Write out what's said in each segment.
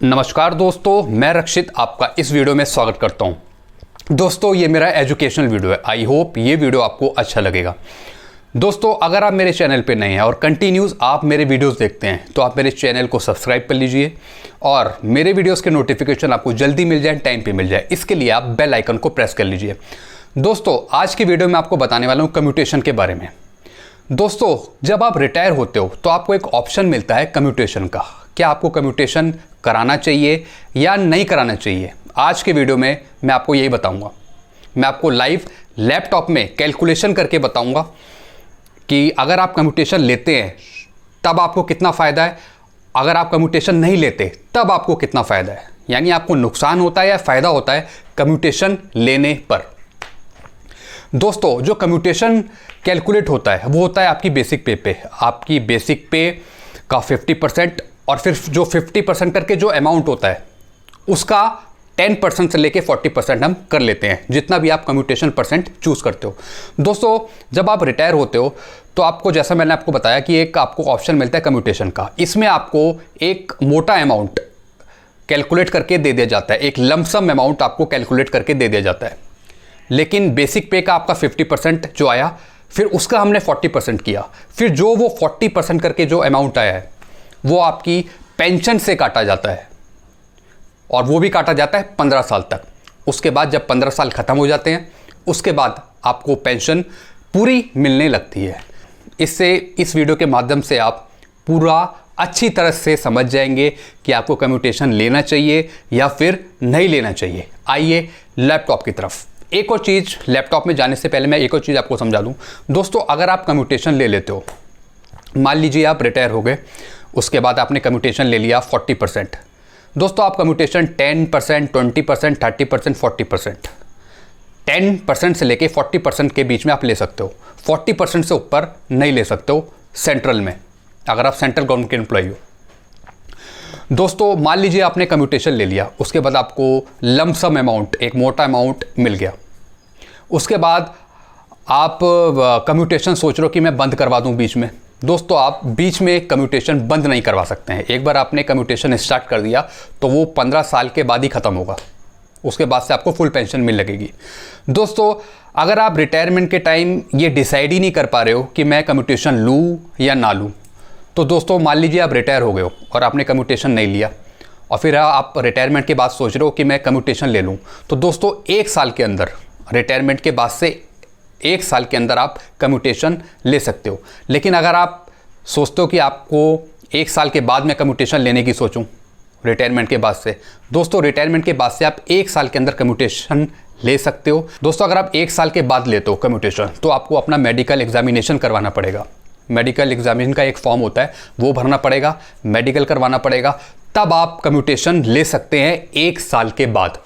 नमस्कार दोस्तों, मैं रक्षित आपका इस वीडियो में स्वागत करता हूं। दोस्तों, ये मेरा एजुकेशनल वीडियो है। आई होप ये वीडियो आपको अच्छा लगेगा। दोस्तों, अगर आप मेरे चैनल पे नए हैं और कंटिन्यूस आप मेरे वीडियोस देखते हैं तो आप मेरे चैनल को सब्सक्राइब कर लीजिए और मेरे वीडियोस के नोटिफिकेशन आपको जल्दी मिल जाए, टाइम पे मिल जाए। इसके लिए आप बेल आइकन को प्रेस कर लीजिए। दोस्तों, आज की वीडियो में आपको बताने वाला हूँ कम्यूटेशन के बारे में। दोस्तों, जब आप रिटायर होते हो तो आपको एक ऑप्शन मिलता है कम्यूटेशन का। क्या आपको कम्यूटेशन कराना चाहिए या नहीं कराना चाहिए? आज के वीडियो में मैं आपको यही बताऊंगा। मैं आपको लाइव लैपटॉप में कैलकुलेशन करके बताऊंगा कि अगर आप कम्यूटेशन लेते हैं तब आपको कितना फ़ायदा है, अगर आप कम्यूटेशन नहीं लेते तब आपको कितना फ़ायदा है। यानी आपको नुकसान होता है या फ़ायदा होता है कम्यूटेशन लेने पर। दोस्तों, जो कम्यूटेशन कैलकुलेट होता है वो होता है आपकी बेसिक पे आपकी बेसिक पे का 50% और फिर जो 50% करके जो अमाउंट होता है उसका 10% से लेके 40% हम कर लेते हैं, जितना भी आप कम्यूटेशन परसेंट चूज़ करते हो। दोस्तों, जब आप रिटायर होते हो तो आपको, जैसा मैंने आपको बताया कि एक आपको ऑप्शन मिलता है कम्यूटेशन का। इसमें आपको एक मोटा अमाउंट कैलकुलेट करके दे दिया जाता है, एक लमसम अमाउंट आपको कैलकुलेट करके दे दिया जाता है। लेकिन बेसिक पे का आपका 50% जो आया, फिर उसका हमने 40% किया, फिर जो वो 40% करके जो अमाउंट आया है वो आपकी पेंशन से काटा जाता है और वो भी काटा जाता है 15 साल तक। उसके बाद जब 15 साल ख़त्म हो जाते हैं उसके बाद आपको पेंशन पूरी मिलने लगती है। इससे इस वीडियो के माध्यम से आप पूरा अच्छी तरह से समझ जाएंगे कि आपको कम्यूटेशन लेना चाहिए या फिर नहीं लेना चाहिए। आइए लैपटॉप की तरफ। एक और चीज़, लैपटॉप में जाने से पहले मैं एक और चीज़ आपको समझा दूं। दोस्तों, अगर आप कम्यूटेशन ले लेते हो, मान लीजिए आप रिटायर हो गए, उसके बाद आपने कम्यूटेशन ले लिया 40%। दोस्तों, आप कम्यूटेशन 10%, 20%, 30%, 40%, 10% से लेके 40% के बीच में आप ले सकते हो। 40% से ऊपर नहीं ले सकते हो सेंट्रल में, अगर आप सेंट्रल गवर्नमेंट के एम्प्लॉय हो। दोस्तों, मान लीजिए आपने कम्यूटेशन ले लिया, उसके बाद आपको लमसम अमाउंट, एक मोटा अमाउंट मिल गया। उसके बाद आप कम्यूटेशन सोच रहे हो कि मैं बंद करवा दूं बीच में। दोस्तों, आप बीच में कम्यूटेशन बंद नहीं करवा सकते हैं। एक बार आपने कम्यूटेशन स्टार्ट कर दिया तो वो 15 साल के बाद ही ख़त्म होगा। उसके बाद से आपको फुल पेंशन मिल लगेगी। दोस्तों, अगर आप रिटायरमेंट के टाइम ये डिसाइड ही नहीं कर पा रहे हो कि मैं कम्यूटेशन लूँ या ना लूँ, तो दोस्तों मान लीजिए आप रिटायर हो गए हो और आपने कम्यूटेशन नहीं लिया और फिर आप रिटायरमेंट के बाद सोच रहे हो कि मैं कम्यूटेशन ले लूँ, तो दोस्तों 1 साल के अंदर, रिटायरमेंट के बाद से 1 साल के अंदर आप कम्यूटेशन ले सकते हो। लेकिन अगर आप सोचते हो कि आपको 1 साल के बाद मैं कम्यूटेशन लेने की सोचूं रिटायरमेंट के बाद से, दोस्तों रिटायरमेंट के बाद से आप 1 साल के अंदर कम्यूटेशन ले सकते हो। दोस्तों, अगर आप 1 साल के बाद लेते हो कम्यूटेशन तो आपको अपना मेडिकल एग्जामिनेशन करवाना पड़ेगा। मेडिकल एग्जामिनेशन का एक फॉर्म होता है, वो भरना पड़ेगा, मेडिकल करवाना पड़ेगा, तब आप कम्यूटेशन ले सकते हैं 1 साल के बाद।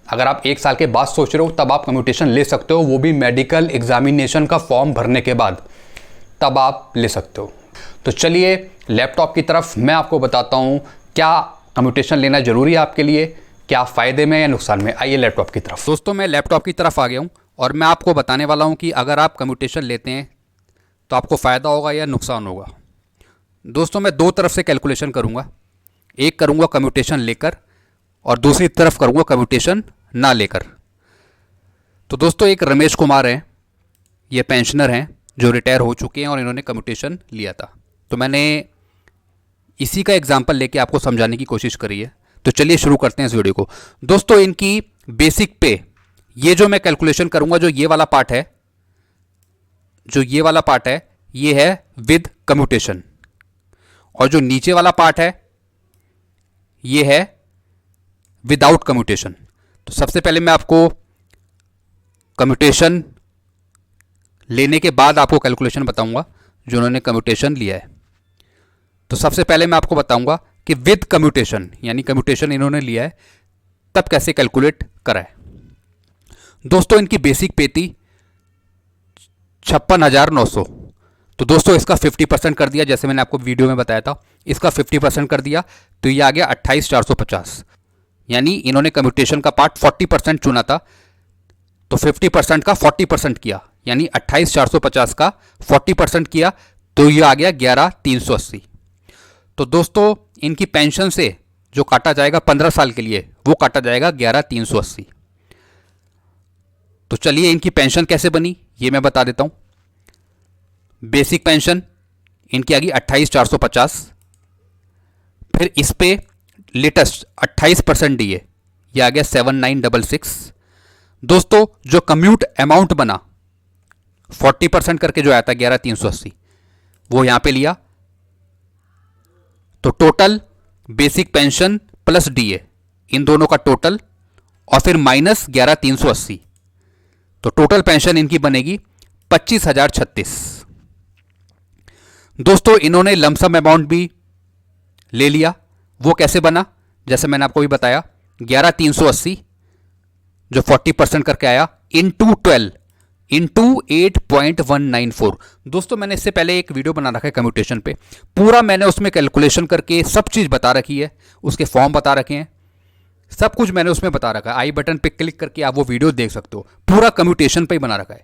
अगर आप 1 साल के बाद सोच रहे हो तब आप कम्यूटेशन ले सकते हो, वो भी मेडिकल एग्जामिनेशन का फॉर्म भरने के बाद, तब आप ले सकते हो। तो चलिए लैपटॉप की तरफ मैं आपको बताता हूँ क्या कम्यूटेशन लेना ज़रूरी है आपके लिए, क्या फ़ायदे में या नुकसान में। आइए लैपटॉप की तरफ। दोस्तों, मैं लैपटॉप की तरफ आ गया हूँ और मैं आपको बताने वाला हूँ कि अगर आप कम्यूटेशन लेते हैं तो आपको फ़ायदा होगा या नुकसान होगा। दोस्तों, मैं 2 तरफ से कैलकुलेशन करूँगा। एक करूँगा कम्यूटेशन लेकर और दूसरी तरफ करूँगा कम्यूटेशन ना लेकर। तो दोस्तों, एक रमेश कुमार हैं, ये पेंशनर हैं जो रिटायर हो चुके हैं और इन्होंने कम्यूटेशन लिया था। तो मैंने इसी का एग्जांपल लेके आपको समझाने की कोशिश करी है। तो चलिए शुरू करते हैं इस वीडियो को। दोस्तों, इनकी बेसिक पे, ये जो मैं कैलकुलेशन करूँगा, जो ये वाला पार्ट है, ये है विद कम्यूटेशन, और जो नीचे वाला पार्ट है ये है विदाउट कम्यूटेशन। तो सबसे पहले मैं आपको कम्यूटेशन लेने के बाद आपको कैलकुलेशन बताऊंगा जो उन्होंने कम्यूटेशन लिया है। तो सबसे पहले मैं आपको बताऊंगा कि विद कम्यूटेशन, यानी कम्यूटेशन इन्होंने लिया है तब कैसे कैलकुलेट करा है। दोस्तों, इनकी बेसिक पे थी 56,900। तो दोस्तों, इसका 50% कर दिया, जैसे मैंने आपको वीडियो में बताया था, इसका 50% कर दिया तो ये आ गया 28,450। यानी इन्होंने कम्यूटेशन का पार्ट 40% चुना था, तो 50% का 40% किया, यानी 28,450 का 40% किया तो ये आ गया 11,380। तो दोस्तों इनकी पेंशन से जो काटा जाएगा 15 साल के लिए वो काटा जाएगा 11,380। तो चलिए इनकी पेंशन कैसे बनी ये मैं बता देता हूं। बेसिक पेंशन इनकी आ गई 28,450, फिर इस पे लेटेस्ट 28% डीए ये आ गया 7,966। दोस्तों जो कम्यूट अमाउंट बना 40% करके जो आया था 11,380 वो यहां पे लिया, तो total basic pension plus DA इन दोनों का टोटल और फिर माइनस 11,380, तो टोटल पेंशन इनकी बनेगी 25,036। दोस्तों इन्होंने लमसम अमाउंट भी ले लिया, वो कैसे बना जैसे मैंने आपको भी बताया 11,380 जो 40% करके आया इंटू 12 इंटू 8.194। दोस्तों मैंने इससे पहले एक वीडियो बना रखा है कम्यूटेशन पे, पूरा मैंने उसमें कैलकुलेशन करके सब चीज़ बता रखी है, उसके फॉर्म बता रखे हैं, सब कुछ मैंने उसमें बता रखा है। आई बटन पे क्लिक करके आप वो वीडियो देख सकते हो, पूरा कम्यूटेशन पे ही बना रखा है।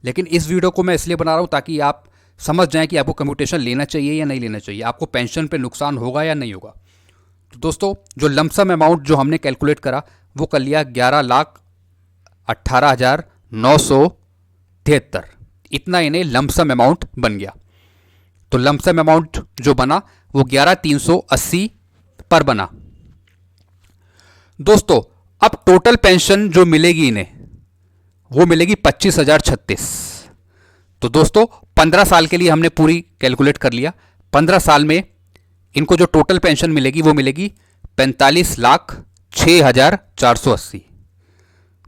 लेकिन इस वीडियो को मैं इसलिए बना रहा हूँ ताकि आप समझ जाएं कि आपको कम्यूटेशन लेना चाहिए या नहीं लेना चाहिए, आपको पेंशन पे नुकसान होगा या नहीं होगा। तो दोस्तों जो लमसम अमाउंट जो हमने कैलकुलेट करा वो कर लिया 11,18,973, इतना इन्हें लमसम अमाउंट बन गया। तो लमसम अमाउंट जो बना वो 11,380 पर बना। दोस्तों अब टोटल पेंशन जो मिलेगी इन्हें वो मिलेगी 25,036। तो दोस्तों 15 साल के लिए हमने पूरी कैलकुलेट कर लिया। 15 साल में इनको जो टोटल पेंशन मिलेगी वो मिलेगी 45,06,480।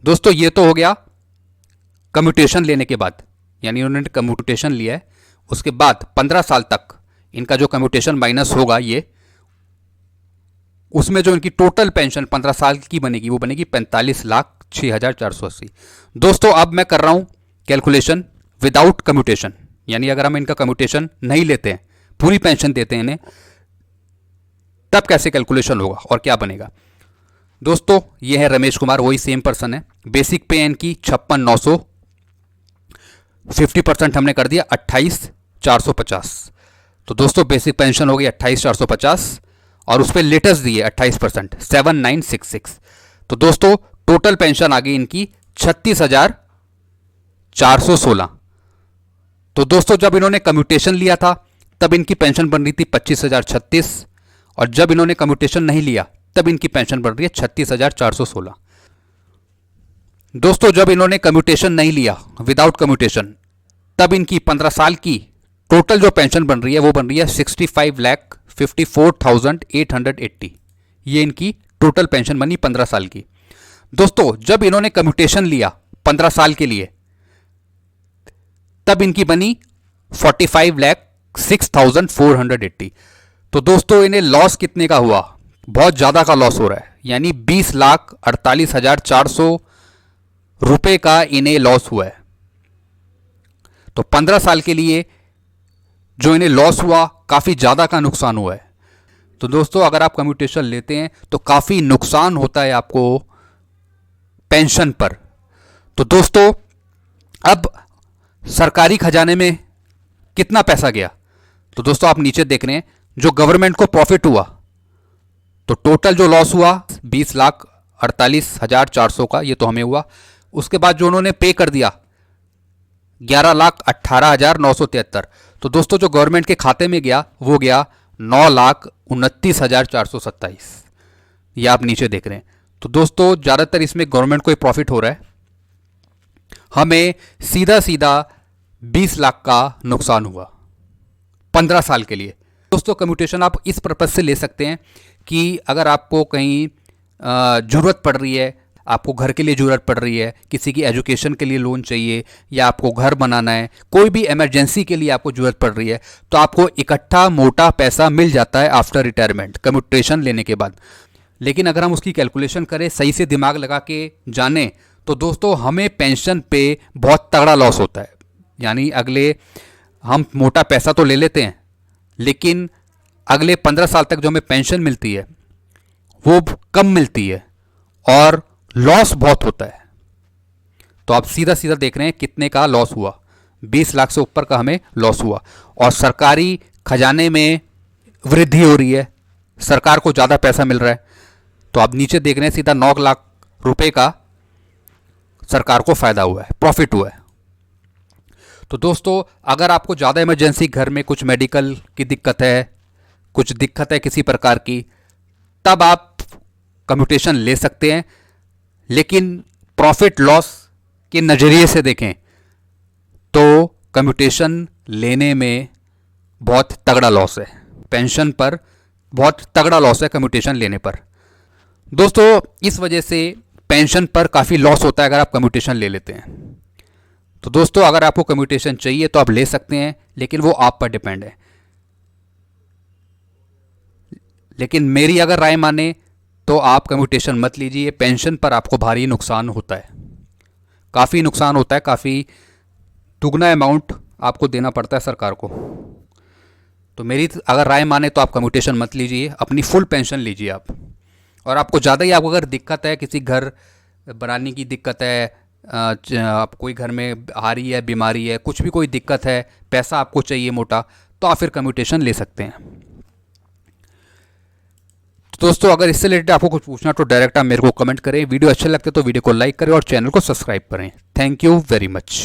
दोस्तों ये तो हो गया कम्यूटेशन लेने के बाद, यानी उन्होंने कम्यूटेशन लिया है उसके बाद 15 साल तक इनका जो कम्यूटेशन माइनस होगा ये, उसमें जो इनकी टोटल पेंशन 15 साल की बनेगी वो बनेगी 45,06,480। दोस्तों अब मैं कर रहा हूं कैलकुलेशन विदाउट कम्यूटेशन, यानी अगर हम इनका कम्यूटेशन नहीं लेते हैं पूरी पेंशन देते हैं इन्हें तब कैसे कैलकुलेशन होगा और क्या बनेगा। दोस्तों ये है रमेश कुमार, वही सेम पर्सन है। बेसिक पे इनकी 56,900, 50% हमने कर दिया 28,450। तो दोस्तों बेसिक पेंशन हो गई 28,450 और उस पर लेटेस्ट दिए 28% 7,966। तो दोस्तों टोटल पेंशन आ गई इनकी 36,416। तो दोस्तों जब इन्होंने कम्यूटेशन लिया था तब इनकी पेंशन बन रही थी 25,036 और जब इन्होंने कम्यूटेशन नहीं लिया तब इनकी पेंशन बढ़ रही है 36,416। दोस्तों जब इन्होंने कम्यूटेशन नहीं लिया विदाउट कम्यूटेशन तब इनकी 15 साल की टोटल जो पेंशन बन रही है वो बन रही है 65,54,880। ये इनकी टोटल पेंशन बनी 15 साल की। दोस्तों जब इन्होंने कम्यूटेशन लिया 15 साल के लिए तब इनकी बनी 45,06,480। तो दोस्तों इन्हें लॉस कितने का हुआ, बहुत ज़्यादा का लॉस हो रहा है, यानी 20,48,400 रुपए का इन्हें लॉस हुआ है। तो 15 साल के लिए जो इन्हें लॉस हुआ काफ़ी ज़्यादा का नुकसान हुआ है। तो दोस्तों अगर आप कम्यूटेशन लेते हैं तो काफ़ी नुकसान होता है आपको पेंशन पर। तो दोस्तों अब सरकारी खजाने में कितना पैसा गया, तो दोस्तों आप नीचे देख रहे हैं जो गवर्नमेंट को प्रॉफिट हुआ, तो टोटल जो लॉस हुआ 20,48,400 का, ये तो हमें हुआ। उसके बाद जो उन्होंने पे कर दिया 11,18,973। तो दोस्तों जो गवर्नमेंट के खाते में गया वो गया 9,29,427। ये आप नीचे देख रहे हैं। तो दोस्तों ज़्यादातर इसमें गवर्नमेंट को ही प्रॉफिट हो रहा है, हमें सीधा सीधा 20 लाख का नुकसान हुआ 15 साल के लिए। दोस्तों कम्यूटेशन आप इस पर्पज़ से ले सकते हैं कि अगर आपको कहीं ज़रूरत पड़ रही है, आपको घर के लिए ज़रूरत पड़ रही है, किसी की एजुकेशन के लिए लोन चाहिए या आपको घर बनाना है, कोई भी इमरजेंसी के लिए आपको ज़रूरत पड़ रही है, तो आपको इकट्ठा मोटा पैसा मिल जाता है आफ्टर रिटायरमेंट कम्यूटेशन लेने के बाद। लेकिन अगर हम उसकी कैलकुलेशन करें, सही से दिमाग लगा के जानें, तो दोस्तों हमें पेंशन पे बहुत तगड़ा लॉस होता है। यानी अगले हम मोटा पैसा तो ले लेते हैं लेकिन अगले 15 साल तक जो हमें पेंशन मिलती है वो कम मिलती है और लॉस बहुत होता है। तो आप सीधा सीधा देख रहे हैं कितने का लॉस हुआ, 20 लाख से ऊपर का हमें लॉस हुआ और सरकारी खजाने में वृद्धि हो रही है, सरकार को ज़्यादा पैसा मिल रहा है, तो आप नीचे देख रहे हैं सीधा 9 लाख रुपए का सरकार को फ़ायदा हुआ है, प्रॉफिट हुआ है। तो दोस्तों अगर आपको ज़्यादा इमरजेंसी, घर में कुछ मेडिकल की दिक्कत है, कुछ दिक्कत है किसी प्रकार की, तब आप कम्यूटेशन ले सकते हैं। लेकिन प्रॉफिट लॉस के नज़रिए से देखें तो कम्यूटेशन लेने में बहुत तगड़ा लॉस है, पेंशन पर बहुत तगड़ा लॉस है कम्यूटेशन लेने पर। दोस्तों इस वजह से पेंशन पर काफ़ी लॉस होता है अगर आप कम्यूटेशन ले लेते हैं। तो दोस्तों अगर आपको कम्यूटेशन चाहिए तो आप ले सकते हैं, लेकिन वो आप पर डिपेंड है। लेकिन मेरी अगर राय माने तो आप कम्यूटेशन मत लीजिए, पेंशन पर आपको भारी नुकसान होता है, काफ़ी नुकसान होता है, काफ़ी दुगना अमाउंट आपको देना पड़ता है सरकार को। तो मेरी अगर राय माने तो आप कम्यूटेशन मत लीजिए, अपनी फुल पेंशन लीजिए आप। और आपको ज़्यादा ही आपको अगर दिक्कत है, किसी घर बनाने की दिक्कत है, आप कोई घर में आ रही है, बीमारी है, कुछ भी कोई दिक्कत है, पैसा आपको चाहिए मोटा, तो आप फिर कम्यूटेशन ले सकते हैं। तो दोस्तों अगर इससे रिलेटेड आपको कुछ पूछना तो डायरेक्ट आप मेरे को कमेंट करें। वीडियो अच्छे लगते तो वीडियो को लाइक करें और चैनल को सब्सक्राइब करें। Thank you very much.